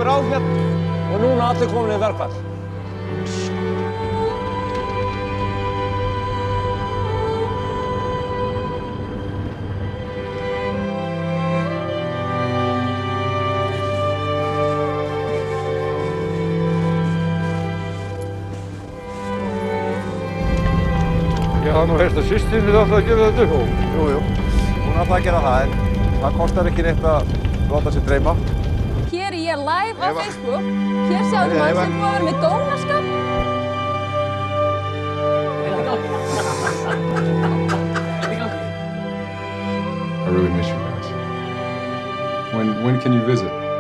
ykkur á hérna. Og núna allir komin í verkfall. Ég hafði nú heyrt að systrinni átti að gera þetta upp. Jú, hún átti að gera það, en það kostar ekki neitt að láta sér dreyma. Hér er ég live á Facebook. Hér sjáum við mann sem búið að vera með dónaskap. I really miss you guys. When can you visit?